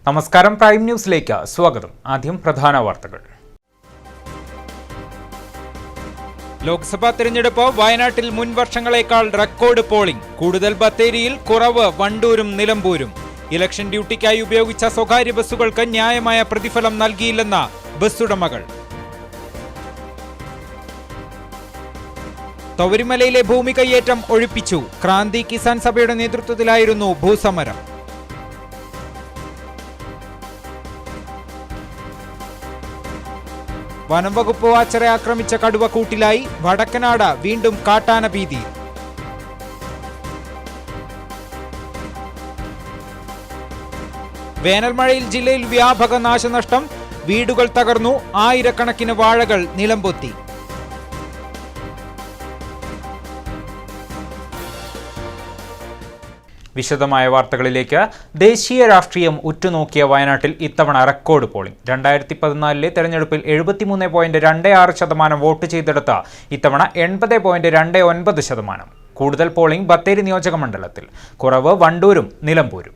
നമസ്കാരം, പ്രൈം ന്യൂസിലേക്ക് സ്വാഗതം. ആദ്യം പ്രധാന വാർത്തകൾ. ലോക്സഭാ തെരഞ്ഞെടുപ്പ് വയനാട്ടിൽ മുൻ വർഷങ്ങളേക്കാൾ റെക്കോർഡ് പോളിംഗ്. കൂടുതൽ ബത്തേരിയിൽ, കുറവ് വണ്ടൂരും നിലമ്പൂരും. ഇലക്ഷൻ ഡ്യൂട്ടിക്കായി ഉപയോഗിച്ച സ്വകാര്യ ബസ്സുകൾക്ക് ന്യായമായ പ്രതിഫലം നൽകിയില്ലെന്ന ബസ്സുടമകൾ. തൊവരിമലയിലെ ഭൂമി കയ്യേറ്റം ഒഴിപ്പിച്ചു. ക്രാന്തി കിസാൻ സഭയുടെ നേതൃത്വത്തിലായിരുന്നു ഭൂസമരം. വനംവകുപ്പ് വാച്ചറെ ആക്രമിച്ച കടുവ കൂട്ടിലായി. വടക്കനാട് വീണ്ടും കാട്ടാന ഭീതി. വേനൽമഴയിൽ ജില്ലയിൽ വ്യാപക നാശനഷ്ടം. വീടുകൾ തകർന്നു. ആയിരക്കണക്കിന് വാഴകൾ നിലംപൊത്തി. വിശദമായ വാർത്തകളിലേക്ക്. ദേശീയ രാഷ്ട്രീയം ഉറ്റുനോക്കിയ വയനാട്ടിൽ ഇത്തവണ റെക്കോർഡ് പോളിംഗ്. 2014 തെരഞ്ഞെടുപ്പിൽ 73.26% വോട്ട് ചെയ്തെടുത്ത ഇത്തവണ 80.29%. കൂടുതൽ പോളിംഗ് ബത്തേരി നിയോജക മണ്ഡലത്തിൽ, കുറവ് വണ്ടൂരും നിലമ്പൂരും.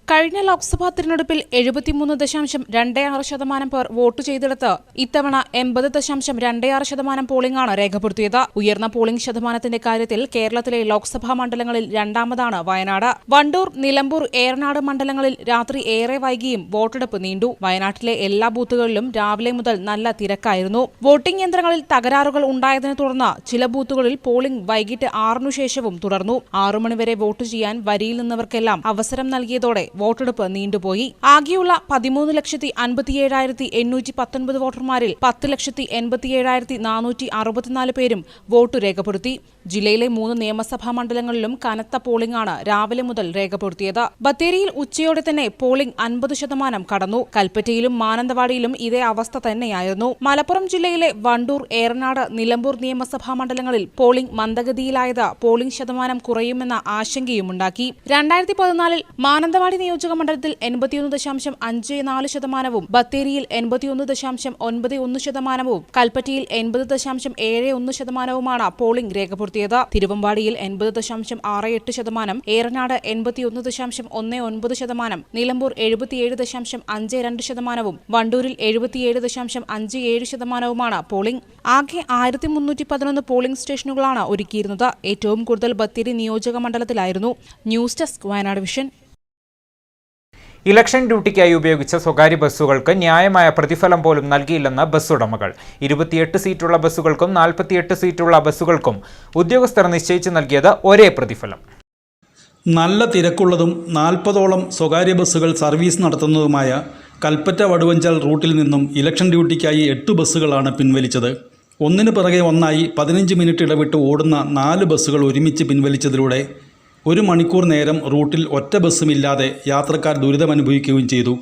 കഴിഞ്ഞ ലോക്സഭാ തിരഞ്ഞെടുപ്പിൽ 73.26% പേർ വോട്ട് ചെയ്തെടുത്ത് ഇത്തവണ 80.26% പോളിംഗാണ് രേഖപ്പെടുത്തിയത്. ഉയർന്ന പോളിംഗ് ശതമാനത്തിന്റെ കാര്യത്തിൽ കേരളത്തിലെ ലോക്സഭാ മണ്ഡലങ്ങളിൽ രണ്ടാമതാണ് വയനാട്. വണ്ടൂർ, നിലമ്പൂർ, ഏറനാട് മണ്ഡലങ്ങളിൽ രാത്രി ഏറെ വൈകിയും വോട്ടെടുപ്പ് നീണ്ടു. വയനാട്ടിലെ എല്ലാ ബൂത്തുകളിലും രാവിലെ മുതൽ നല്ല തിരക്കായിരുന്നു. വോട്ടിംഗ് യന്ത്രങ്ങളിൽ തകരാറുകൾ ഉണ്ടായതിനെ തുടർന്ന് ചില ബൂത്തുകളിൽ പോളിംഗ് വൈകിട്ട് 6 ശേഷവും തുടർന്നു. 6 മണിവരെ വോട്ട് ചെയ്യാൻ വരിയിൽ നിന്നവർക്കെല്ലാം അവസരം നൽകിയതോടെ വോട്ടെടുപ്പ് നീണ്ടുപോയി. ആകെയുള്ള 13,57,819 വോട്ടർമാരിൽ 10,87,464 പേരും വോട്ട് രേഖപ്പെടുത്തി. ജില്ലയിലെ 3 നിയമസഭാ മണ്ഡലങ്ങളിലും കനത്ത പോളിംഗാണ് രാവിലെ മുതൽ രേഖപ്പെടുത്തിയത്. ബത്തേരിയിൽ ഉച്ചയോടെ തന്നെ പോളിംഗ് 50% കടന്നു. കൽപ്പറ്റയിലും മാനന്തവാടിയിലും ഇതേ അവസ്ഥ തന്നെയായിരുന്നു. മലപ്പുറം ജില്ലയിലെ വണ്ടൂർ, ഏറനാട്, നിലമ്പൂർ നിയമസഭാ മണ്ഡലങ്ങളിൽ പോളിംഗ് മന്ദഗതിയിലായത് പോളിംഗ് ശതമാനം കുറയുമെന്ന ആശങ്കയുമുണ്ടാക്കി. 2014 മാനന്തവാടി നിയോജക മണ്ഡലത്തിൽ 81.54%, ബത്തേരിയിൽ 81.91%, കൽപ്പറ്റയിൽ 80.71%മാണ് പോളിംഗ് രേഖപ്പെടുത്തിയത്. തിരുവമ്പാടിയിൽ 80.68%, ഏറനാട് 81.19%, നിലമ്പൂർ 77.52%, വണ്ടൂരിൽ 77.57%മാണ് പോളിംഗ്. ആകെ 1311 പോളിംഗ് സ്റ്റേഷനുകളാണ് ഒരുക്കിയിരുന്നത്. ഏറ്റവും കൂടുതൽ ബത്തേരി നിയോജക മണ്ഡലത്തിലായിരുന്നു. News desk, Wayanad vision. Election ഡ്യൂട്ടിക്കായി ഉപയോഗിച്ച സ്വകാര്യ ബസ്സുകൾക്ക് ന്യായമായ പ്രതിഫലം പോലും നൽകിയില്ലെന്ന് ബസ്സുടമകൾ. 28 സീറ്റുള്ള ബസ്സുകൾക്കും 48 സീറ്റുള്ള ബസ്സുകൾക്കും ഉദ്യോഗസ്ഥർ നിശ്ചയിച്ച് നൽകിയത് ഒരേ പ്രതിഫലം. നല്ല തിരക്കുള്ളതും 40ഓളം സ്വകാര്യ ബസ്സുകൾ സർവീസ് നടത്തുന്നതുമായ കൽപ്പറ്റ വടുവഞ്ചാൽ റൂട്ടിൽ നിന്നും ഇലക്ഷൻ ഡ്യൂട്ടിക്കായി 8 ബസ്സുകളാണ് പിൻവലിച്ചത്. ഒന്നിനു പിറകെ ഒന്നായി 15 മിനിറ്റ് ഇടവിട്ട് ഓടുന്ന 4 ബസ്സുകൾ ഒരുമിച്ച് പിൻവലിച്ചതിലൂടെ 1 മണിക്കൂർ നേരം റൂട്ടിൽ ഒറ്റ ബസ്സുമില്ലാതെ യാത്രക്കാർ ദുരിതമനുഭവിക്കുകയും ചെയ്തു.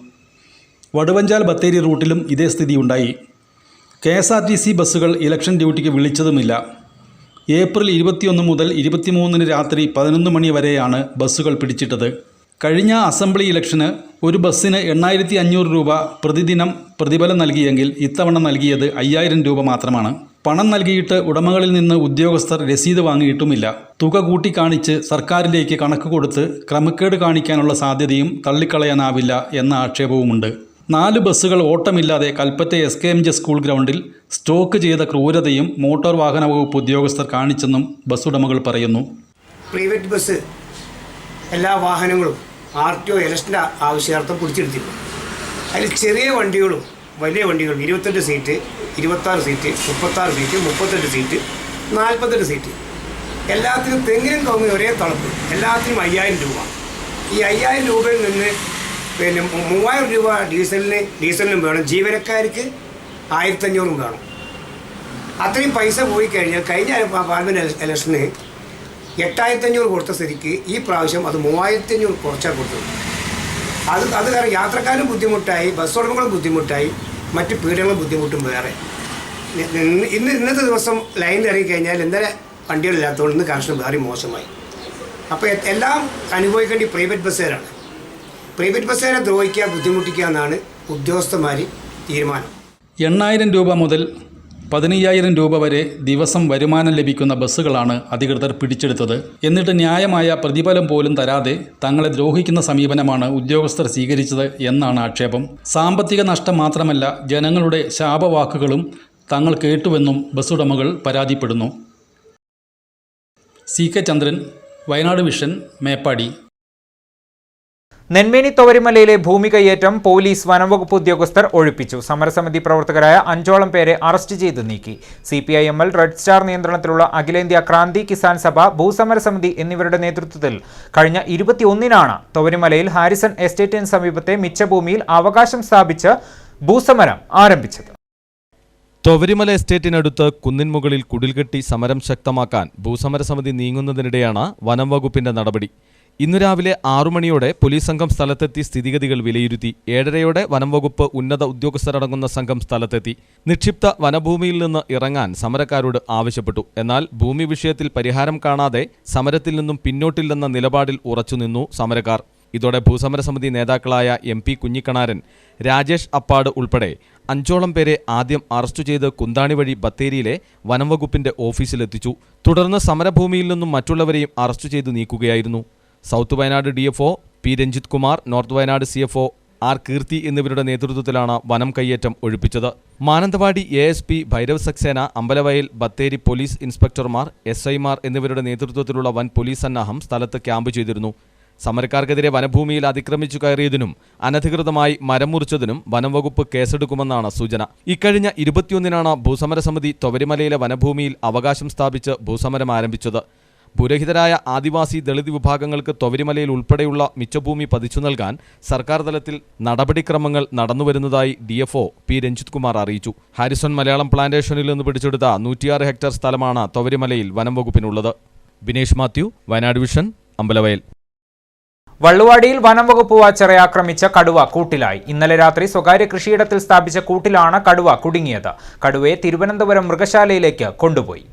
വടുവഞ്ചാൽ ബത്തേരി റൂട്ടിലും ഇതേ സ്ഥിതിയുണ്ടായി. KSRTC ബസ്സുകൾ ഇലക്ഷൻ ഡ്യൂട്ടിക്ക് വിളിച്ചതുമില്ല. ഏപ്രിൽ 21 മുതൽ 23 രാത്രി 11 മണി വരെയാണ് ബസ്സുകൾ പിടിച്ചിട്ടത്. കഴിഞ്ഞ അസംബ്ലി ഇലക്ഷന് ഒരു ബസ്സിന് 8,500 രൂപ പ്രതിദിനം പ്രതിഫലം നൽകിയെങ്കിൽ ഇത്തവണ നൽകിയത് 5,000 രൂപ മാത്രമാണ്. പണം നൽകിയിട്ട് ഉടമകളിൽ നിന്ന് ഉദ്യോഗസ്ഥർ രസീത് വാങ്ങിയിട്ടുമില്ല. തുക കൂട്ടിക്കാണിച്ച് സർക്കാരിലേക്ക് കണക്ക് കൊടുത്ത് ക്രമക്കേട് കാണിക്കാനുള്ള സാധ്യതയും തള്ളിക്കളയാനാവില്ല എന്ന ആക്ഷേപവുമുണ്ട്. 4 ബസ്സുകൾ ഓട്ടമില്ലാതെ കൽപ്പറ്റ SKMJ സ്കൂൾ ഗ്രൗണ്ടിൽ സ്റ്റോക്ക് ചെയ്ത ക്രൂരതയും മോട്ടോർ വാഹന വകുപ്പ് ഉദ്യോഗസ്ഥർ കാണിച്ചെന്നും ബസ്സുടമകൾ പറയുന്നു. പ്രൈവറ്റ് ബസ് എല്ലാ വാഹനങ്ങളും RTO ഇലക്ഷൻ്റെ ആവശ്യാർത്ഥം പിടിച്ചെടുത്തിരുന്നു. അതിൽ ചെറിയ വണ്ടികളും വലിയ വണ്ടികളും 28 seat, 26 seat, 36 seat, 38 seat, 48 seat, എല്ലാത്തിനും തെങ്ങിനും കവുങ്ങിനും ഒരേ തളപ്പ്. എല്ലാത്തിനും 5,000 രൂപ. ഈ 5,000 രൂപയിൽ നിന്ന് 3,000 രൂപ ഡീസലിനും വേണം. ജീവനക്കാർക്ക് 1,500 വേണം. അത്രയും പൈസ പോയി കഴിഞ്ഞാൽ കഴിഞ്ഞ പാർലമെൻറ്റ് ഇലക്ഷന് 8,500 കൊടുത്ത സ്ഥിതിക്ക് ഈ പ്രാവശ്യം അത് 3,500 കുറച്ചാണ് കൊടുത്തത്. അത് കാരണം യാത്രക്കാരും ബുദ്ധിമുട്ടായി, ബസ് ഉടമകളും ബുദ്ധിമുട്ടായി, മറ്റ് പീഡനങ്ങളും ബുദ്ധിമുട്ടും വേറെ. ഇന്നത്തെ ദിവസം ലൈനിൽ ഇറങ്ങിക്കഴിഞ്ഞാൽ എന്തായാലും വണ്ടികളില്ലാത്തതുകൊണ്ട് ഇന്ന് കർഷകർ വേറെ മോശമായി. അപ്പോൾ എല്ലാം അനുഭവിക്കേണ്ടി പ്രൈവറ്റ് ബസ്സുകാരാണ്. പ്രൈവറ്റ് ബസ്സുകാരെ ദ്രോഹിക്കുക, ബുദ്ധിമുട്ടിക്കുക എന്നാണ് ഉദ്യോഗസ്ഥന്മാർ തീരുമാനം. 8,000 രൂപ മുതൽ 15,000 രൂപ വരെ ദിവസം വരുമാനം ലഭിക്കുന്ന ബസ്സുകളാണ് അധികൃതർ പിടിച്ചെടുത്തത്. എന്നിട്ട് ന്യായമായ പ്രതിഫലം പോലും തരാതെ തങ്ങളെ ദ്രോഹിക്കുന്ന സമീപനമാണ് ഉദ്യോഗസ്ഥർ സ്വീകരിച്ചത് എന്നാണ് ആക്ഷേപം. സാമ്പത്തിക നഷ്ടം മാത്രമല്ല, ജനങ്ങളുടെ ശാപവാക്കുകളും തങ്ങൾ കേട്ടുവെന്നും ബസ്സുടമകൾ പരാതിപ്പെടുന്നു. CK ചന്ദ്രൻ, വയനാട് വിഷൻ, മേപ്പാടി. നെന്മേനി തൊവരിമലയിലെ ഭൂമി കയ്യേറ്റം പോലീസ് വനംവകുപ്പ് ഉദ്യോഗസ്ഥർ ഒഴിപ്പിച്ചു. സമരസമിതി പ്രവർത്തകരായ 5ഓളം പേരെ അറസ്റ്റ് ചെയ്ത് നീക്കി. CPIML, റെഡ് സ്റ്റാർ നിയന്ത്രണത്തിലുള്ള അഖിലേന്ത്യാ ക്രാന്തി കിസാൻ സഭ, ഭൂസമരസമിതി എന്നിവരുടെ നേതൃത്വത്തിൽ കഴിഞ്ഞ 21-നാണ് തൊവരിമലയിൽ ഹാരിസൺ എസ്റ്റേറ്റിന് സമീപത്തെ മിച്ചഭൂമിയിൽ അവകാശം സ്ഥാപിച്ച് ഭൂസമരം ആരംഭിച്ചത്. തൊവരിമല എസ്റ്റേറ്റിനടുത്ത് കുന്നിൻമുകളിൽ കുടിൽകെട്ടി സമരം ശക്തമാക്കാൻ ഭൂസമരസമിതി നീങ്ങുന്നതിനിടെയാണ് വനം വകുപ്പിന്റെ നടപടി. ഇന്നു രാവിലെ 6 മണിയോടെ പോലീസ് സംഘം സ്ഥലത്തെത്തി സ്ഥിതിഗതികൾ വിലയിരുത്തി. 7:30 വനംവകുപ്പ് ഉന്നത ഉദ്യോഗസ്ഥരടങ്ങുന്ന സംഘം സ്ഥലത്തെത്തി. നിക്ഷിപ്ത വനഭൂമിയിൽ നിന്ന് ഇറങ്ങാൻ സമരക്കാരോട് ആവശ്യപ്പെട്ടു. എന്നാൽ ഭൂമി വിഷയത്തിൽ പരിഹാരം കാണാതെ സമരത്തിൽ നിന്നും പിന്നോട്ടില്ലെന്ന നിലപാടിൽ ഉറച്ചുനിന്നു സമരക്കാർ. ഇതോടെ ഭൂസമരസമിതി നേതാക്കളായ MP കുഞ്ഞിക്കണാരൻ, രാജേഷ് അപ്പാട് ഉൾപ്പെടെ 5ഓളം പേരെ ആദ്യം അറസ്റ്റ് ചെയ്ത് കുന്താണി വഴി ബത്തേരിയിലെ വനംവകുപ്പിന്റെ ഓഫീസിലെത്തിച്ചു. തുടർന്ന് സമരഭൂമിയിൽ നിന്നും മറ്റുള്ളവരെയും അറസ്റ്റ് ചെയ്തു നീക്കുകയായിരുന്നു. South Wayanad DFO P Ranjith Kumar, north Wayanad CFO R Keerthi എന്നിവരുടെ നേതൃത്വത്തിലാണ് വനം കയ്യേറ്റം ഒഴിപ്പിച്ചത്. മാനന്തവാടി ASP ഭൈരവ് സക്സേന, അമ്പലവയൽ, ബത്തേരി പോലീസ് ഇൻസ്പെക്ടർമാർ, SIമാർ എന്നിവരുടെ നേതൃത്വത്തിലുള്ള വൻ പോലീസ് സന്നാഹം സ്ഥലത്ത് ക്യാമ്പ് ചെയ്തിരുന്നു. സമരക്കാർക്കെതിരെ വനഭൂമിയിൽ അതിക്രമിച്ചു കയറിയതിനും അനധികൃതമായി മരം മുറിച്ചതിനും വനംവകുപ്പ് കേസെടുക്കുമെന്നാണ് സൂചന. ഇക്കഴിഞ്ഞ 21-നാണ് ഭൂസമരസമിതി തൊവരിമലയിലെ വനഭൂമിയിൽ അവകാശം സ്ഥാപിച്ച് ഭൂസമരം ആരംഭിച്ചത്. ഭൂരഹിതരായ ആദിവാസി ദളിത് വിഭാഗങ്ങൾക്ക് തൊവരിമലയിൽ ഉൾപ്പെടെയുള്ള മിച്ചഭൂമി പതിച്ചു നൽകാൻ സർക്കാർ തലത്തിൽ നടപടിക്രമങ്ങൾ നടന്നുവരുന്നതായി DFO P രഞ്ജിത് കുമാർ അറിയിച്ചു. ഹാരിസൺ മലയാളം പ്ലാന്റേഷനിൽ നിന്ന് പിടിച്ചെടുത്ത 106 ഹെക്ടർ സ്ഥലമാണ് തൊവരിമലയിൽ വനം വകുപ്പിനുള്ളത്. ബിനേഷ് മാത്യു, വയനാട് വിഷൻ, അമ്പലവയൽ. വള്ളുവാടിയിൽ വനം വകുപ്പ് വാച്ചറെ ആക്രമിച്ച കടുവ കൂട്ടിലായി. ഇന്നലെ രാത്രി സ്വകാര്യ കൃഷിയിടത്തിൽ സ്ഥാപിച്ച കൂട്ടിലാണ് കടുവ കുടുങ്ങിയത്. കടുവയെ തിരുവനന്തപുരം മൃഗശാലയിലേക്ക് കൊണ്ടുപോയി.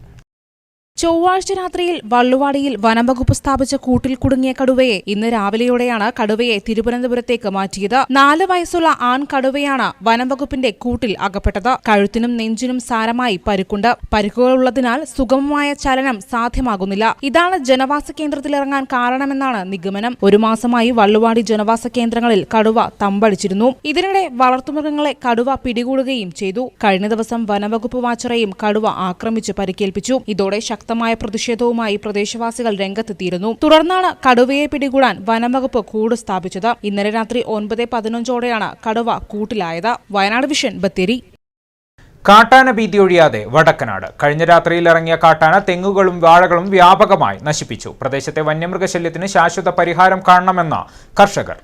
ചൊവ്വാഴ്ച രാത്രിയിൽ വള്ളുവാടിയിൽ വനംവകുപ്പ് സ്ഥാപിച്ച കൂട്ടിൽ കുടുങ്ങിയ കടുവയെ ഇന്ന് രാവിലെയോടെയാണ് കടുവയെ തിരുവനന്തപുരത്തേക്ക് മാറ്റിയത്. 4 വയസ്സുള്ള ആൺ കടുവയാണ് വനംവകുപ്പിന്റെ കൂട്ടിൽ അകപ്പെട്ടത്. കഴുത്തിനും നെഞ്ചിനും സാരമായി പരിക്കുണ്ട്. പരിക്കുകളുള്ളതിനാൽ സുഗമമായ ചലനം സാധ്യമാകുന്നില്ല. ഇതാണ് ജനവാസ കേന്ദ്രത്തിലിറങ്ങാൻ കാരണമെന്നാണ് നിഗമനം. 1 മാസമായി വള്ളുവാടി ജനവാസ കേന്ദ്രങ്ങളിൽ കടുവ തമ്പടിച്ചിരുന്നു. ഇതിനിടെ വളർത്തുമൃഗങ്ങളെ കടുവ പിടികൂടുകയും ചെയ്തു. കഴിഞ്ഞ ദിവസം വനംവകുപ്പ് വാച്ചറെയും കടുവ ആക്രമിച്ച് പരിക്കേൽപ്പിച്ചു. ഇതോടെ ശക്തമായ പ്രതിഷേധവുമായി പ്രദേശവാസികൾ രംഗത്തെത്തിയിരുന്നു. തുടർന്നാണ് കടുവയെ പിടികൂടാൻ വനംവകുപ്പ് കൂട് സ്ഥാപിച്ചത്. ഇന്നലെ രാത്രി 9:15ഓടെയാണ് കടുവ കൂട്ടിലായത്. വയനാട് വിഷൻ, ബത്തേരി. കാട്ടാന ഭീതി ഒഴിയാതെ വടക്കനാട്. കഴിഞ്ഞ രാത്രിയിൽ ഇറങ്ങിയ കാട്ടാന തെങ്ങുകളും വാഴകളും വ്യാപകമായി നശിപ്പിച്ചു. പ്രദേശത്തെ വന്യമൃഗശല്യത്തിന് ശാശ്വത പരിഹാരം കാണണമെന്ന് കർഷകർ.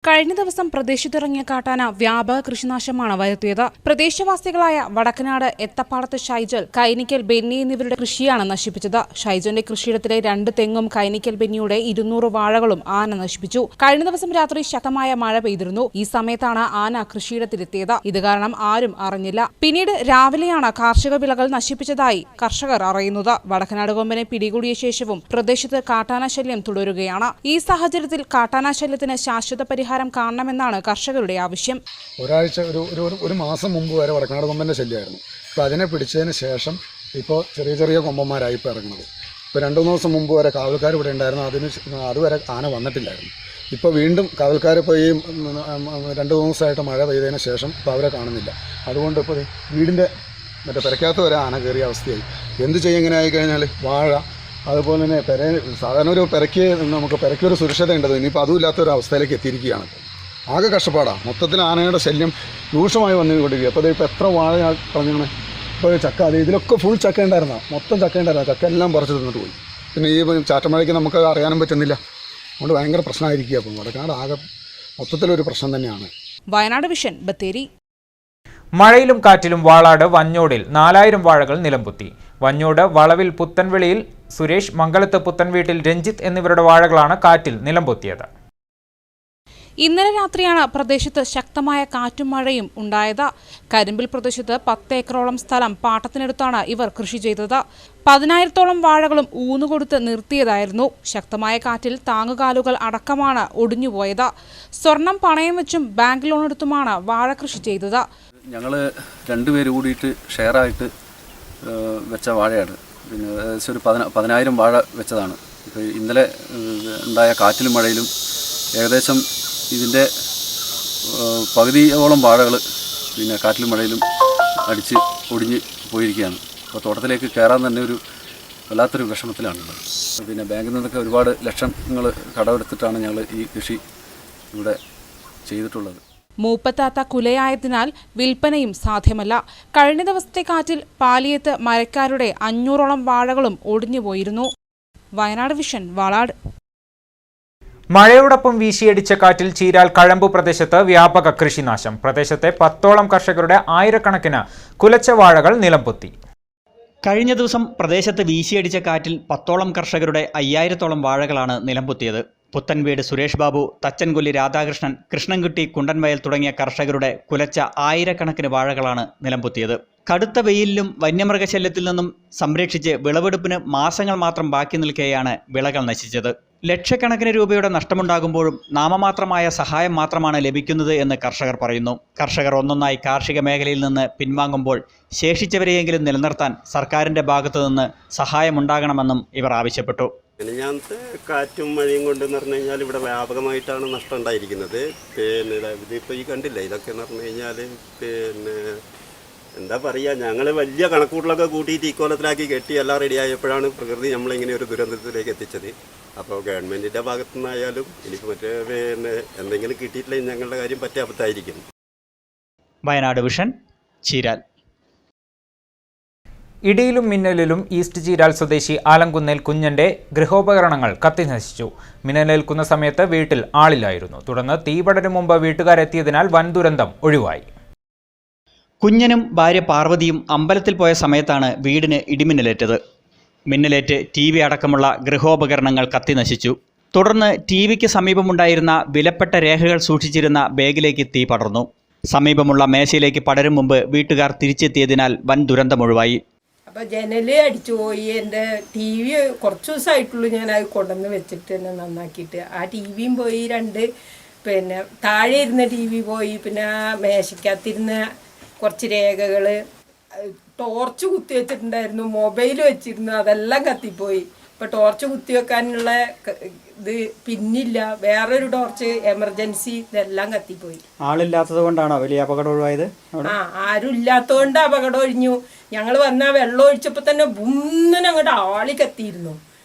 കഴിഞ്ഞ ദിവസം പ്രദേശത്തിറങ്ങിയ കാട്ടാന വ്യാപക കൃഷിനാശമാണ് വരുത്തിയത്. പ്രദേശവാസികളായ വടക്കനാട് എത്തപ്പാടത്ത് ഷൈജൽ, കൈനിക്കൽ ബെന്നി എന്നിവരുടെ കൃഷിയാണ് നശിപ്പിച്ചത്. ഷൈജലിന്റെ കൃഷിയിടത്തിലെ 2 തെങ്ങും കൈനിക്കൽ ബെന്നിയുടെ 200 വാഴകളും ആന നശിപ്പിച്ചു. കഴിഞ്ഞ ദിവസം രാത്രി ശക്തമായ മഴ പെയ്തിരുന്നു. ഈ സമയത്താണ് ആന കൃഷിയിടത്തിലെത്തിയത്. ഇത് കാരണം ആരും അറിഞ്ഞില്ല. പിന്നീട് രാവിലെയാണ് കാർഷിക വിളകൾ നശിപ്പിച്ചതായി കർഷകർ അറിയുന്നത്. വടക്കനാട് കൊമ്പനെ പിടികൂടിയ ശേഷവും പ്രദേശത്ത് കാട്ടാന ശല്യം തുടരുകയാണ്. ഈ സാഹചര്യത്തിൽ കാട്ടാന ശല്യത്തിന് ശാശ്വത പരിഹാരം കാണണമെന്നാണ് കർഷകരുടെ ആവശ്യം. ഒരു മാസം മുമ്പ് വരെ വടക്കനാട് കൊമ്പൻ്റെ ശല്യമായിരുന്നു. ഇപ്പോൾ അതിനെ പിടിച്ചതിന് ശേഷം ഇപ്പോൾ ചെറിയ കൊമ്പന്മാരായി ഇപ്പോൾ ഇറങ്ങുന്നത്. ഇപ്പോൾ 2-3 ദിവസം മുമ്പ് വരെ കാവൽക്കാർ ഇവിടെ ഉണ്ടായിരുന്നു. അതുവരെ ആന വന്നിട്ടില്ലായിരുന്നു. ഇപ്പോൾ വീണ്ടും കാവൽക്കാർ ഇപ്പോൾ ഈ 2-3 ദിവസമായിട്ട് മഴ പെയ്തതിന് ശേഷം ഇപ്പോൾ അവരെ കാണുന്നില്ല. അതുകൊണ്ട് ഇപ്പോൾ വീടിൻ്റെ പെരക്കകത്ത് വരെ ആന കയറിയ അവസ്ഥയായി. എന്ത് ചെയ്യും ഇങ്ങനെ ആയിക്കഴിഞ്ഞാൽ? വാഴ, അതുപോലെ തന്നെ സാധാരണ ഒരു പെരയ്ക്കൊരു സുരക്ഷിത ഉണ്ടത്. ഇനിയിപ്പോൾ അതും ഇല്ലാത്തൊരു അവസ്ഥയിലേക്ക് എത്തിയിരിക്കുകയാണ്. ആകെ കഷ്ടപ്പാടാണ്. മൊത്തത്തിൽ ആനയുടെ ശല്യം രൂക്ഷമായി വന്നുകൊണ്ടിരിക്കുക. അപ്പോൾ ഇപ്പോൾ എത്ര വാഴ പറഞ്ഞാണ്. ഇപ്പോൾ ചക്ക, ഇതിലൊക്കെ ഫുൾ ചക്ക ഉണ്ടായിരുന്ന, മൊത്തം ചക്ക ഉണ്ടായിരുന്ന, ചക്ക എല്ലാം പറിച്ച് തിന്നിട്ട് പോയി. പിന്നെ ഈ ചാറ്റമഴയ്ക്ക് നമുക്ക് അറിയാനും പറ്റുന്നില്ല. അതുകൊണ്ട് ഭയങ്കര പ്രശ്നമായിരിക്കുക. അപ്പം വടക്കനാട് ആകെ മൊത്തത്തിലൊരു പ്രശ്നം തന്നെയാണ്. വയനാട് വിഷൻ, ബത്തേരി. മഴയിലും കാറ്റിലും വാളാട് വഞ്ഞോടിൽ 4000 വാഴകൾ നിലംപൊത്തി. വഞ്ഞോട് വളവിൽ പുത്തൻവെളിയിൽ സുരേഷ്, മംഗലത്ത് പുത്തൻവീട്ടിൽ രഞ്ജിത്ത് എന്നിവരുടെ വാഴകളാണ് കാറ്റിൽ നിലംപൊത്തിയത്. ഇന്നലെ രാത്രിയാണ് പ്രദേശത്ത് ശക്തമായ കാറ്റും മഴയും ഉണ്ടായത്. കരിമ്പിൽ പ്രദേശത്ത് 10 ഏക്കറോളം സ്ഥലം പാട്ടത്തിനെടുത്താണ് ഇവർ കൃഷി ചെയ്തത്. 10,000-ഓളം വാഴകളും ഊന്നുകൊടുത്ത് നിർത്തിയതായിരുന്നു. ശക്തമായ കാറ്റിൽ താങ്ങുകാലുകൾ അടക്കമാണ് ഒടിഞ്ഞുപോയത്. സ്വർണം പണയം വെച്ചും ബാങ്ക് ലോണെടുത്തുമാണ് വാഴ കൃഷി ചെയ്തത്. ഞങ്ങൾ രണ്ടുപേര് കൂടിയിട്ട് ഷെയറായിട്ട് വെച്ച വാഴയാണ്. പിന്നെ ഏകദേശം ഒരു 10,000 വാഴ വെച്ചതാണ്. ഇപ്പോൾ ഇന്നലെ ഉണ്ടായ കാറ്റിലും മഴയിലും ഏകദേശം ഇതിൻ്റെ പകുതിയോളം വാഴകൾ പിന്നെ കാറ്റിലും മഴയിലും അടിച്ച് ഒടിഞ്ഞ് പോയിരിക്കുകയാണ്. അപ്പോൾ തോട്ടത്തിലേക്ക് കയറാൻ തന്നെ ഒരു വല്ലാത്തൊരു വിഷമത്തിലാണുള്ളത്. പിന്നെ ബാങ്കിൽ നിന്നൊക്കെ ഒരുപാട് ലക്ഷങ്ങൾ കടമെടുത്തിട്ടാണ് ഞങ്ങൾ ഈ കൃഷി ഇവിടെ ചെയ്തിട്ടുള്ളത്. മൂപ്പത്താത്ത കുലയായതിനാൽ വിൽപ്പനയും സാധ്യമല്ല. കഴിഞ്ഞ ദിവസത്തെ കാറ്റിൽ പാലിയത്ത് മരക്കാരുടെ 500ഓളം വാഴകളും ഒടിഞ്ഞുപോയിരുന്നു. വയനാട് വിഷൻ, വാളാട്. മഴയോടൊപ്പം വീശിയടിച്ച കാറ്റിൽ ചീരാൽ കഴമ്പു പ്രദേശത്ത് വ്യാപക കൃഷിനാശം. പ്രദേശത്തെ 10ഓളം കർഷകരുടെ ആയിരക്കണക്കിന് കുലച്ച വാഴകൾ നിലംപൊത്തി. കഴിഞ്ഞ ദിവസം പ്രദേശത്ത് വീശിയടിച്ച കാറ്റിൽ 10ഓളം കർഷകരുടെ 5000ഓളം വാഴകളാണ് നിലംപൊത്തിയത്. പുത്തൻവീട് സുരേഷ് ബാബു, തച്ചൻകൊല്ലി രാധാകൃഷ്ണൻ, കൃഷ്ണൻകുട്ടി, കുണ്ടൻവയൽ തുടങ്ങിയ കർഷകരുടെ കുലച്ച ആയിരക്കണക്കിന് വാഴകളാണ് നിലംപൊത്തിയത്. കടുത്ത വെയിലിലും വന്യമൃഗശല്യത്തിൽ നിന്നും സംരക്ഷിച്ച് വിളവെടുപ്പിന് മാസങ്ങൾ മാത്രം ബാക്കി നിൽക്കെയാണ് വിളകൾ നശിച്ചത്. ലക്ഷക്കണക്കിന് രൂപയുടെ നഷ്ടമുണ്ടാകുമ്പോഴും നാമമാത്രമായ സഹായം മാത്രമാണ് ലഭിക്കുന്നത് എന്ന് കർഷകർ പറയുന്നു. കർഷകർ ഒന്നൊന്നായി കാർഷിക മേഖലയിൽ നിന്ന് പിൻവാങ്ങുമ്പോൾ ശേഷിച്ചവരെയെങ്കിലും നിലനിർത്താൻ സർക്കാരിൻ്റെ ഭാഗത്തു നിന്ന് സഹായമുണ്ടാകണമെന്നും ഇവർ ആവശ്യപ്പെട്ടു. ഞാനത്തെ കാറ്റും മഴയും കൊണ്ടെന്ന് പറഞ്ഞു കഴിഞ്ഞാൽ ഇവിടെ വ്യാപകമായിട്ടാണ് നഷ്ടം ഉണ്ടായിരിക്കുന്നത്. പിന്നെ ഇതിപ്പോൾ ഈ കണ്ടില്ല, ഇതൊക്കെ എന്ന് പറഞ്ഞു കഴിഞ്ഞാൽ പിന്നെ എന്താ പറയുക, ഞങ്ങൾ വലിയ കണക്കൂട്ടിലൊക്കെ കൂട്ടിയിട്ട് ഇക്കോലത്തിലാക്കി കെട്ടി എല്ലാം റെഡിയായപ്പോഴാണ് പ്രകൃതി നമ്മളിങ്ങനെ ഒരു ദുരന്തത്തിലേക്ക് എത്തിച്ചത്. അപ്പോൾ ഗവൺമെൻറ്റിൻ്റെ ഭാഗത്തു നിന്നായാലും ഇനിയിപ്പോൾ മറ്റേ പിന്നെ എന്തെങ്കിലും കിട്ടിയിട്ടില്ലെങ്കിൽ ഞങ്ങളുടെ കാര്യം പറ്റാപത്തായിരിക്കും. വയനാട് വിഷൻ, ചീരാൽ. ഇടിയിലും മിന്നലിലും ഈസ്റ്റ് ചീരാൽ സ്വദേശി ആലംകുന്നേൽ കുഞ്ഞന്റെ ഗൃഹോപകരണങ്ങൾ കത്തിനശിച്ചു. മിന്നലേൽക്കുന്ന സമയത്ത് വീട്ടിൽ ആളില്ലായിരുന്നു. തുടർന്ന് തീപടരും മുമ്പ് വീട്ടുകാരെത്തിയതിനാൽ വൻ ദുരന്തം ഒഴിവായി. കുഞ്ഞനും ഭാര്യ പാർവതിയും അമ്പലത്തിൽ പോയ സമയത്താണ് വീടിന് ഇടിമിന്നലേറ്റത്. മിന്നലേറ്റ് TV അടക്കമുള്ള ഗൃഹോപകരണങ്ങൾ കത്തിനശിച്ചു. തുടർന്ന് TVക്ക് സമീപമുണ്ടായിരുന്ന വിലപ്പെട്ട രേഖകൾ സൂക്ഷിച്ചിരുന്ന ബാഗിലേക്ക് തീ പടർന്നു. സമീപമുള്ള മേശയിലേക്ക് പടരും മുമ്പ് വീട്ടുകാർ തിരിച്ചെത്തിയതിനാൽ വൻ ദുരന്തമൊഴിവായി. അപ്പോൾ ജനല് അടിച്ചു പോയി. എൻ്റെ TV കുറച്ച് ദിവസമായിട്ടുള്ളൂ ഞാൻ അത് കൊണ്ടുവന്ന് വെച്ചിട്ട് തന്നെ നന്നാക്കിയിട്ട്. ആ TVയും പോയി, 2 പിന്നെ താഴെ ഇരുന്ന TV പോയി, പിന്നെ മേശയ്ക്കകത്തിരുന്ന കുറച്ച് രേഖകൾ, ടോർച്ച് കുത്തി വെച്ചിട്ടുണ്ടായിരുന്നു, മൊബൈൽ വെച്ചിരുന്നു, അതെല്ലാം കത്തിപ്പോയി. ഇപ്പോൾ ടോർച്ച് കുത്തി വെക്കാനുള്ള ഇത് പിന്നില്ല, വേറൊരു ടോർച്ച് എമർജൻസി, ഇതെല്ലാം കത്തിപ്പോയി. ആളില്ലാത്തത് കൊണ്ടാണോ വലിയ അപകടം ഒഴിവായത്? ആരും ഇല്ലാത്തതുകൊണ്ട് അപകടം ഒഴിഞ്ഞു. ഞങ്ങൾ വന്നാൽ വെള്ളം ഒഴിച്ചപ്പോൾ തന്നെ ബുന്നനെ അങ്ങോട്ട് ആളി കത്തിയിരുന്നു.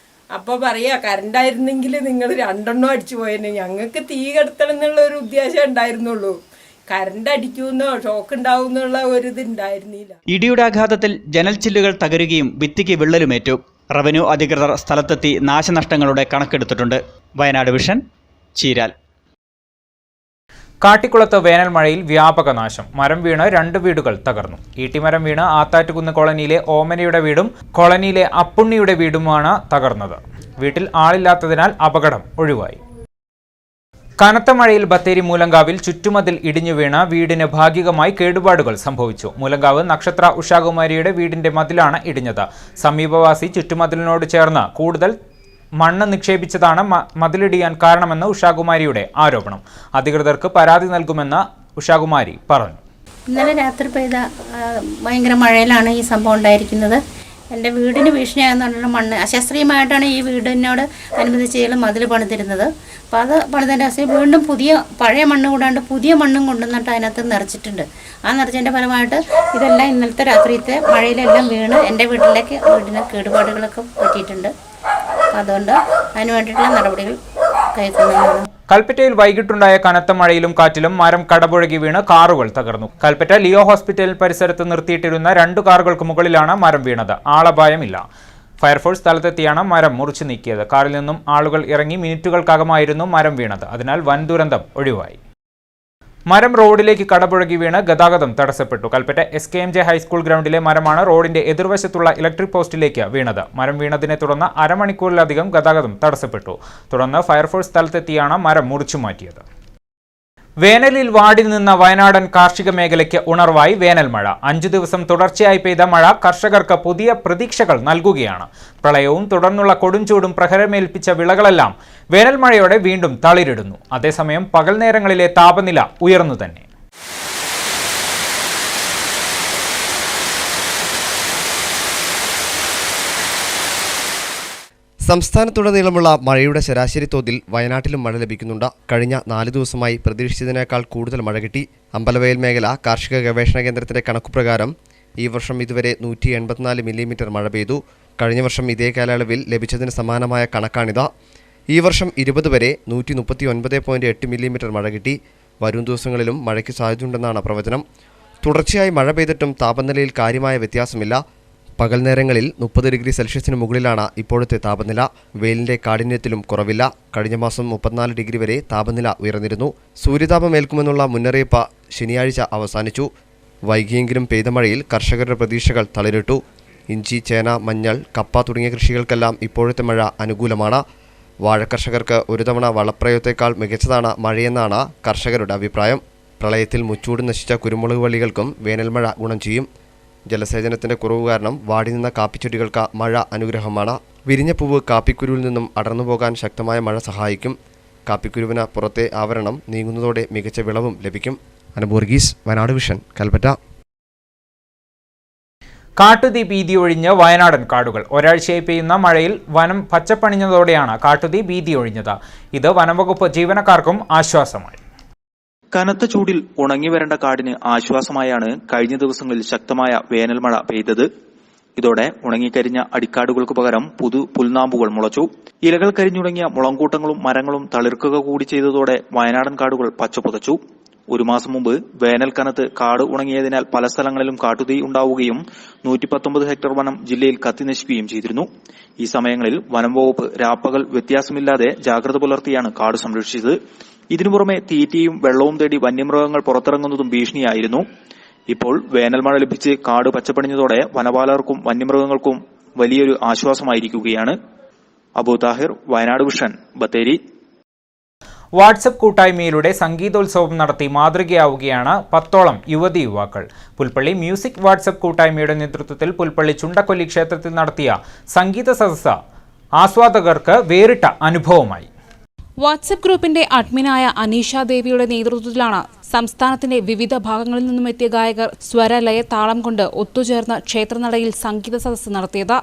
അപ്പോൾ പറയാ, കറണ്ടായിരുന്നെങ്കിൽ നിങ്ങൾ 2 അടിച്ചു പോയെന്ന്. ഞങ്ങൾക്ക് തീ കെടുത്തണം എന്നുള്ള ഒരു ഉദ്ദേശം ഉണ്ടായിരുന്നുള്ളൂ. കറണ്ട് അടിക്കുമെന്നോ ഷോക്ക് ഉണ്ടാവുന്നുള്ള ഒരു ഇത് ഉണ്ടായിരുന്നില്ല. ഇടിയുടെ ആഘാതത്തിൽ ജനൽ ചില്ലുകൾ തകരുകയും ഭിത്തിക്ക് വിള്ളലുമേറ്റു. റവന്യൂ അധികൃതർ സ്ഥലത്തെത്തി നാശനഷ്ടങ്ങളുടെ കണക്കെടുത്തിട്ടുണ്ട്. വയനാട് വിഷൻ, ചീരാൽ. കാട്ടിക്കുളത്ത് വേനൽ മഴയിൽ വ്യാപക നാശം. മരം വീണ് 2 വീടുകൾ തകർന്നു. ഈട്ടിമരം വീണ് ആത്താറ്റുകുന്ന് കോളനിയിലെ ഓമനയുടെ വീടും കോളനിയിലെ അപ്പുണ്ണിയുടെ വീടുമാണ് തകർന്നത്. വീട്ടിൽ ആളില്ലാത്തതിനാൽ അപകടം ഒഴിവായി. കനത്ത മഴയിൽ ബത്തേരി മൂലങ്കാവിൽ ചുറ്റുമതിൽ ഇടിഞ്ഞു വീണ വീടിന് ഭാഗികമായി കേടുപാടുകൾ സംഭവിച്ചു. മൂലങ്കാവ് നക്ഷത്ര ഉഷാകുമാരിയുടെ വീടിന്റെ മതിലാണ് ഇടിഞ്ഞത്. സമീപവാസി ചുറ്റുമതിലിനോട് ചേർന്ന് കൂടുതൽ മണ്ണ് നിക്ഷേപിച്ചതാണ് മതിലിടിയാൻ കാരണമെന്ന് ഉഷാകുമാരിയുടെ ആരോപണം. അധികൃതർക്ക് പരാതി നൽകുമെന്ന് ഉഷാകുമാരി പറഞ്ഞു. ഇന്നലെ രാത്രി പെയ്ത ഭയങ്കര മഴയിലാണ് ഈ സംഭവം ഉണ്ടായിരിക്കുന്നത്. എൻ്റെ വീടിന് ഭീഷണിയായെന്ന് പറഞ്ഞിട്ട് മണ്ണ് അശാസ്ത്രീയമായിട്ടാണ് ഈ വീടിനോട് അനുബന്ധിച്ച് മതിൽ പണിതിരുന്നത്. അപ്പോൾ അത് പണിതതിൻ്റെ അവസ്ഥയിൽ വീണ്ടും പഴയ മണ്ണ് കൂടാണ്ട് പുതിയ മണ്ണും കൊണ്ടുവന്നിട്ട് അതിനകത്ത് നിറച്ചിട്ടുണ്ട്. ആ നിറച്ചതിൻ്റെ ഫലമായിട്ട് ഇതെല്ലാം ഇന്നലത്തെ രാത്രിയത്തെ മഴയിലെല്ലാം വീണ് എൻ്റെ വീടിന് കേടുപാടുകളൊക്കെ പറ്റിയിട്ടുണ്ട്. അതുകൊണ്ട് അതിന് വേണ്ടിയിട്ടുള്ള നടപടികൾ കൈക്കൊള്ളുന്നതാണ്. കൽപ്പറ്റയിൽ വൈകിട്ടുണ്ടായ കനത്ത മഴയിലും കാറ്റിലും മരം കടപുഴകി വീണ് കാറുകൾ തകർന്നു. കൽപ്പറ്റ ലിയോ ഹോസ്പിറ്റൽ പരിസരത്ത് നിർത്തിയിട്ടിരുന്ന 2 കാറുകൾക്ക് മുകളിലാണ് മരം വീണത്. ആളപായമില്ല. ഫയർഫോഴ്സ് സ്ഥലത്തെത്തിയാണ് മരം മുറിച്ചു നീക്കിയത്. കാറിൽ നിന്നും ആളുകൾ ഇറങ്ങി മിനിറ്റുകൾക്കകമായിരുന്നു മരം വീണത്. അതിനാൽ വൻ ദുരന്തം ഒഴിവായി. മരം റോഡിലേക്ക് കടപുഴകി വീണ് ഗതാഗതം തടസ്സപ്പെട്ടു. കൽപ്പറ്റ SKMJ ഹൈസ്കൂൾ ഗ്രൗണ്ടിലെ മരമാണ് റോഡിന്റെ എതിർവശത്തുള്ള ഇലക്ട്രിക് പോസ്റ്റിലേക്ക് വീണത്. മരം വീണതിനെ തുടർന്ന് അരമണിക്കൂറിലധികം ഗതാഗതം തടസ്സപ്പെട്ടു. തുടർന്ന് ഫയർഫോഴ്സ് സ്ഥലത്തെത്തിയാണ് മരം മുറിച്ചു മാറ്റിയത്. വേനലിൽ വാടി നിന്ന വയനാടൻ കാർഷിക മേഖലയ്ക്ക് ഉണർവായി വേനൽ മഴ. 5 ദിവസം തുടർച്ചയായി പെയ്ത മഴ കർഷകർക്ക് പുതിയ പ്രതീക്ഷകൾ നൽകുകയാണ്. പ്രളയവും തുടർന്നുള്ള കൊടുംചൂടും പ്രഹരമേൽപ്പിച്ച വിളകളെല്ലാം വേനൽ മഴയോടെ വീണ്ടും തളിരിടുന്നു. അതേസമയം പകൽ നേരങ്ങളിലെ താപനില ഉയർന്നു തന്നെ. സംസ്ഥാനത്തുടനീളമുള്ള മഴയുടെ ശരാശരി തോതിൽ വയനാട്ടിലും മഴ ലഭിക്കുന്നുണ്ട്. കഴിഞ്ഞ 4 ദിവസമായി പ്രതീക്ഷിച്ചതിനേക്കാൾ കൂടുതൽ മഴ കിട്ടി. അമ്പലവയൽ മേഖല കാർഷിക ഗവേഷണ കേന്ദ്രത്തിന്റെ കണക്കുപ്രകാരം ഈ വർഷം ഇതുവരെ 184 മില്ലിമീറ്റർ മഴ പെയ്തു. കഴിഞ്ഞ വർഷം ഇതേ കാലയളവിൽ ലഭിച്ചതിന് സമാനമായ കണക്കാണിത്. ഈ വർഷം 20 വരെ 139.8 മില്ലിമീറ്റർ മഴ കിട്ടി. വരും ദിവസങ്ങളിലും മഴയ്ക്ക് സാധ്യതയുണ്ടെന്നാണ് പ്രവചനം. തുടർച്ചയായി മഴ പെയ്തിട്ടും താപനിലയിൽ കാര്യമായ വ്യത്യാസമില്ല. പകൽ നേരങ്ങളിൽ 30 ഡിഗ്രി സെൽഷ്യസിന് മുകളിലാണ് ഇപ്പോഴത്തെ താപനില. വെയിലിന്റെ കാഠിന്യത്തിലും കുറവില്ല. കഴിഞ്ഞ മാസം 34 ഡിഗ്രി വരെ താപനില ഉയർന്നിരുന്നു. സൂര്യതാപം ഏൽക്കുമെന്നുള്ള മുന്നറിയിപ്പ് ശനിയാഴ്ച അവസാനിച്ചു. വൈകിയെങ്കിലും പെയ്ത മഴയിൽ കർഷകരുടെ പ്രതീക്ഷകൾ തളിരിട്ടു. ഇഞ്ചി, ചേന, മഞ്ഞൾ, കപ്പ തുടങ്ങിയ കൃഷികൾക്കെല്ലാം ഇപ്പോഴത്തെ മഴ അനുകൂലമാണ്. വാഴക്കർഷകർക്ക് ഒരു തവണ വളപ്രയോഗത്തേക്കാൾ മികച്ചതാണ് മഴയെന്നാണ് കർഷകരുടെ അഭിപ്രായം. പ്രളയത്തിൽ മുച്ചൂട് നശിച്ച കുരുമുളക് വള്ളികൾക്കും വേനൽമഴ ഗുണം ചെയ്യും. ജലസേചനത്തിന്റെ കുറവ് കാരണം വാടി നിന്ന കാപ്പിച്ചെടികൾക്ക് മഴ അനുഗ്രഹമാണ്. വിരിഞ്ഞ പൂവ് കാപ്പിക്കുരുവിൽ നിന്നും അടർന്നുപോകാൻ ശക്തമായ മഴ സഹായിക്കും. കാപ്പിക്കുരുവിന് പുറത്തെ ആവരണം നീങ്ങുന്നതോടെ മികച്ച വിളവും ലഭിക്കും. അനബോർഗീസ്, വയനാട് വിഷൻ, കൽപ്പറ്റ. കാട്ടുതീ ഭീതി ഒഴിഞ്ഞ് വയനാടൻ കാടുകൾ. ഒരാഴ്ചയായി പെയ്യുന്ന മഴയിൽ വനം പച്ചപ്പണിഞ്ഞതോടെയാണ് കാട്ടുതീ ഭീതി ഒഴിഞ്ഞത്. ഇത് വനംവകുപ്പ് ജീവനക്കാർക്കും ആശ്വാസമായി. കനത്ത ചൂടിൽ ഉണങ്ങി വരേണ്ട കാടിന് ആശ്വാസമായാണ് കഴിഞ്ഞ ദിവസങ്ങളിൽ ശക്തമായ വേനൽമഴ പെയ്തത്. ഇതോടെ ഉണങ്ങിക്കരിഞ്ഞ അടിക്കാടുകൾക്ക് പകരം പുൽനാമ്പുകൾ മുളച്ചു. ഇലകൾ കരിഞ്ഞുടങ്ങിയ മുളങ്കൂട്ടങ്ങളും മരങ്ങളും തളിർക്കുക കൂടി ചെയ്തതോടെ വയനാടൻ കാടുകൾ പച്ചപുതച്ചു. ഒരു മാസം മുമ്പ് വേനൽ കനത്ത് കാട് ഉണങ്ങിയതിനാൽ പല സ്ഥലങ്ങളിലും കാട്ടുതീ ഉണ്ടാവുകയും 119 ഹെക്ടർ വനം ജില്ലയിൽ കത്തിനശിക്കുകയും ചെയ്തിരുന്നു. ഈ സമയങ്ങളിൽ വനം വകുപ്പ് രാപ്പകൽ വ്യത്യാസമില്ലാതെ ജാഗ്രത പുലർത്തിയാണ് കാട് സംരക്ഷിച്ചത്. ഇതിനു പുറമെ തീറ്റയും വെള്ളവും തേടി വന്യമൃഗങ്ങൾ പുറത്തിറങ്ങുന്നതും ഭീഷണിയായിരുന്നു. ഇപ്പോൾ വേനൽമഴ ലഭിച്ച് കാട് പച്ചപ്പണിഞ്ഞതോടെ വനപാലകർക്കും വന്യമൃഗങ്ങൾക്കും വലിയൊരു ആശ്വാസമായിരിക്കുകയാണ്. അബു താഹിർ, വയനാട് വിഷൻ, ബത്തേരി. വാട്സപ്പ് കൂട്ടായ്മയിലൂടെ സംഗീതോത്സവം നടത്തി മാതൃകയാവുകയാണ് 10ഓളം യുവതി യുവാക്കൾ. പുൽപ്പള്ളി മ്യൂസിക് വാട്സപ്പ് കൂട്ടായ്മയുടെ നേതൃത്വത്തിൽ പുൽപ്പള്ളി ചുണ്ടക്കൊല്ലി ക്ഷേത്രത്തിൽ നടത്തിയ സംഗീത സദസ്സ് ആസ്വാദകർക്ക് വേറിട്ട അനുഭവമായി. വാട്സപ്പ് ഗ്രൂപ്പിന്റെ അഡ്മിനായ അനീഷ ദേവിയുടെ നേതൃത്വത്തിലാണ് സംസ്ഥാനത്തിന്റെ വിവിധ ഭാഗങ്ങളിൽ നിന്നും എത്തിയ ഗായകർ സ്വരലയ താളം കൊണ്ട് ഒത്തുചേർന്ന് ക്ഷേത്രനടയിൽ സംഗീത സദസ്സ് നടത്തിയത്.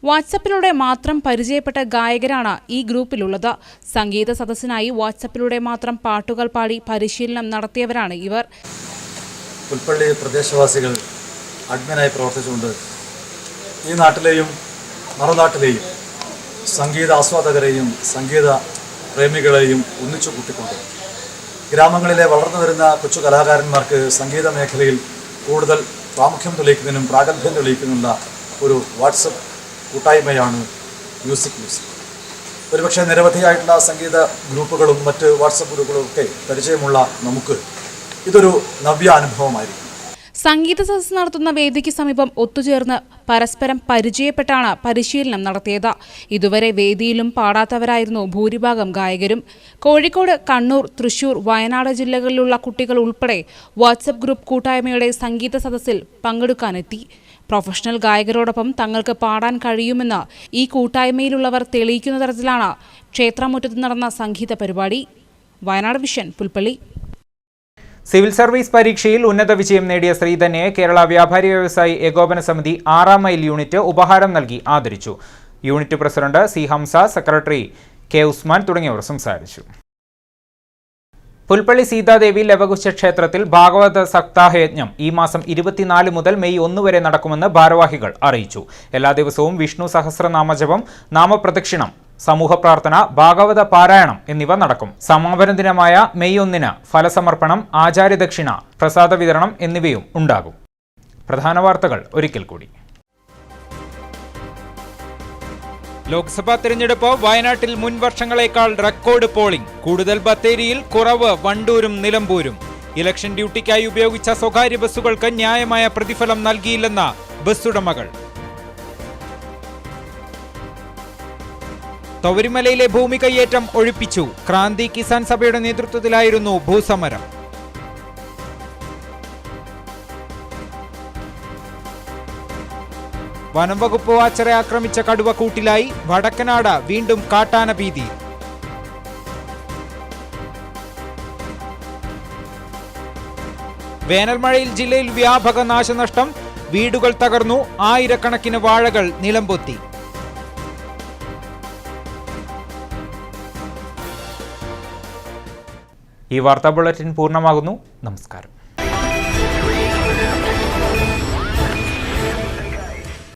വാട്സപ്പിലൂടെ മാത്രം പരിചയപ്പെട്ട ഗായകരാണ് ഈ ഗ്രൂപ്പിലുള്ളത്. സംഗീത സദസ്സിനായി വാട്സപ്പിലൂടെ മാത്രം പാട്ടുകൾ പാടി പരിശീലനം നടത്തിയവരാണ് ഇവർ. പുൽപ്പള്ളി പ്രദേശവാസികൾ അഡ്മിനായി പ്രവർത്തിച്ചുകൊണ്ട് ഈ നാട്ടിലെയും മറുനാട്ടിലെയും സംഗീത ആസ്വാദകരെയും സംഗീത പ്രേമികളെയും ഒന്നിച്ചു കൂട്ടിക്കൊണ്ട് ഗ്രാമങ്ങളിലെ വളർന്നു വരുന്ന കൊച്ചു കലാകാരന്മാർക്ക് സംഗീത മേഖലയിൽ കൂടുതൽ പ്രാമുഖ്യം തെളിയിക്കുന്നതിനും പ്രാഗൽഭ്യം തെളിയിക്കുന്നുള്ള ഒരു വാട്സപ്പ് കൂട്ടായ്മയാണ് മ്യൂസിക്. ഒരുപക്ഷെ നിരവധിയായിട്ടുള്ള സംഗീത ഗ്രൂപ്പുകളും മറ്റ് വാട്സപ്പ് ഗ്രൂപ്പുകളും ഒക്കെ പരിചയമുള്ള നമുക്ക് ഇതൊരു നവ്യ അനുഭവമായിരിക്കും. സംഗീത സദസ്സ് നടത്തുന്ന വേദിക്ക് സമീപം ഒത്തുചേർന്ന് പരസ്പരം പരിചയപ്പെട്ടാണ് പരിശീലനം നടത്തിയത്. ഇതുവരെ വേദിയിലും പാടാത്തവരായിരുന്നു ഭൂരിഭാഗം ഗായകരും. കോഴിക്കോട്, കണ്ണൂർ, തൃശൂർ, വയനാട് ജില്ലകളിലുള്ള കുട്ടികൾ ഉൾപ്പെടെ വാട്സപ്പ് ഗ്രൂപ്പ് കൂട്ടായ്മയുടെ സംഗീത സദസ്സിൽ പങ്കെടുക്കാനെത്തി. പ്രൊഫഷണൽ ഗായകരോടൊപ്പം തങ്ങൾക്ക് പാടാൻ കഴിയുമെന്ന് ഈ കൂട്ടായ്മയിലുള്ളവർ തെളിയിക്കുന്ന തരത്തിലാണ് ക്ഷേത്രമുറ്റത്ത് നടന്ന സംഗീത പരിപാടി. Wayanad vision, Pulpally. Civil service പരീക്ഷയിൽ ഉന്നത വിജയം നേടിയ ശ്രീധന്യയെ കേരള വ്യാപാരി വ്യവസായി ഏകോപന സമിതി 6ാം മൈൽ യൂണിറ്റ് ഉപഹാരം നൽകി ആദരിച്ചു. Unit president C Hamsa, secretary K Usman തുടങ്ങിയവർ സംസാരിച്ചു. പുൽപ്പള്ളി സീതാദേവി ലവകുശ ക്ഷേത്രത്തിൽ ഭാഗവത സപ്താഹയജ്ഞം ഈ മാസം 24 മുതൽ മെയ് 1 വരെ നടക്കുമെന്ന് ഭാരവാഹികൾ അറിയിച്ചു. എല്ലാ ദിവസവും വിഷ്ണു സഹസ്രനാമജപം, നാമപ്രദക്ഷിണം, സമൂഹ പ്രാർത്ഥന, ഭാഗവത പാരായണം എന്നിവ നടക്കും. സമാപന ദിനമായ മെയ് 1 ഫലസമർപ്പണം, ആചാര്യദക്ഷിണ, പ്രസാദ വിതരണം എന്നിവയും ഉണ്ടാകും. പ്രധാന വാർത്തകൾ ഒരിക്കൽ കൂടി. ലോക്സഭാ തെരഞ്ഞെടുപ്പ് വയനാട്ടിൽ മുൻ വർഷങ്ങളേക്കാൾ റെക്കോർഡ് പോളിംഗ്. കൂടുതൽ ബത്തേരിയിൽ, കുറവ് വണ്ടൂരും നിലമ്പൂരും. ഇലക്ഷൻ ഡ്യൂട്ടിക്കായി ഉപയോഗിച്ച സ്വകാര്യ ബസ്സുകൾക്ക് ന്യായമായ പ്രതിഫലം നൽകിയില്ലെന്ന ബസ് ഉടമകൾ. തൊവരിമലയിലെ ഭൂമി കയ്യേറ്റം ഒഴിപ്പിച്ചു. ക്രാന്തി കിസാൻ സഭയുടെ നേതൃത്വത്തിലായിരുന്നു ഭൂസമരം. വനംവകുപ്പ് വാച്ചറെ ആക്രമിച്ച കടുവ കൂട്ടിലായി. വടക്കനാട് വീണ്ടും കാട്ടാന ഭീതി. വേനൽമഴയിൽ ജില്ലയിൽ വ്യാപക നാശനഷ്ടം, വീടുകൾ തകർന്നു, ആയിരക്കണക്കിന് വാഴകൾ നിലംപൊത്തി. ഈ വാർത്താ ബുള്ളറ്റിൻ പൂർണ്ണമാകുന്നു. നമസ്കാരം.